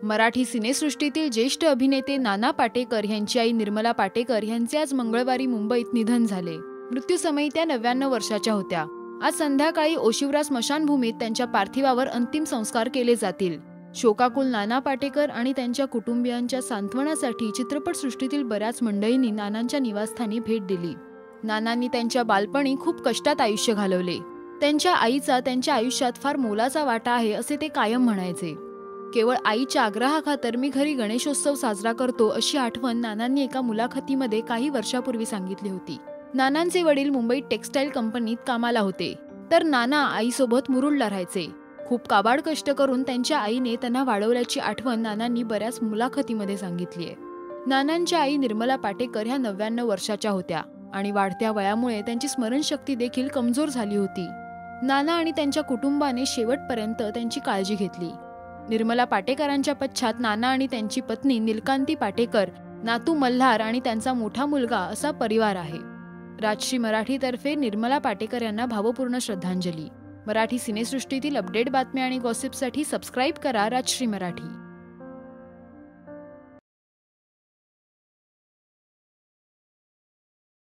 मराठी सिनेसृष्टीतील ज्येष्ठ अभिनेते नाना पाटेकर यांची आई निर्मला पाटेकर यांचे आज मंगळवारी मुंबईत निधन झाले। मृत्यूसमयी त्या 99 वर्षाच्या होत्या। आज संध्याकाळी ओशिवरा स्मशानभूमीत त्यांच्या पार्थिवावर अंतिम संस्कार केले जातील। शोकाकुल नाना पाटेकर आणि त्यांच्या कुटुंबियांच्या सांत्वनासाठी चित्रपटसृष्टीतील बऱ्याच मंडळींनी नानांच्या निवासस्थानी भेट दिली। नानांनी त्यांच्या बालपणी खूप कष्टात आयुष्य घालवले। त्यांच्या आईचा त्यांच्या आयुष्यात फार मोलाचा वाटा आहे असे ते कायम म्हणायचे। केवळ आईच्या आग्रहाखातर मी घरी गणेशोत्सव साजरा करतो अशी आठवण नानांनी एका मुलाखतीमध्ये काही वर्षापूर्वी सांगितली होती। नानांचे वडील मुंबईत टेक्सटाईल कंपनीत कामाला होते, तर नाना आईसोबत मुरुडला राहायचे। खूप काबाड कष्ट करून त्यांच्या आईने त्यांना वाढवल्याची आठवण नानांनी बऱ्याच मुलाखतीमध्ये सांगितली आहे। नानांच्या आई निर्मला पाटेकर ह्या 99 वर्षाच्या होत्या आणि वाढत्या वयामुळे त्यांची स्मरणशक्ती देखील कमजोर झाली होती। नाना आणि त्यांच्या कुटुंबाने शेवटपर्यंत त्यांची काळजी घेतली। निर्मला पाटेकरांच्या पश्चात नाना आणि त्यांची पत्नी नीलकांती पाटेकर, नातू मल्हार आणि त्यांचा मोठा मुलगा असा परिवार आहे। राजश्री मराठीतर्फे निर्मला पाटेकर यांना भावपूर्ण श्रद्धांजली। मराठी सिनेसृष्टीतील अपडेट बातम्या आणि गॉसिपसाठी सबस्क्राईब करा राजश्री मराठी।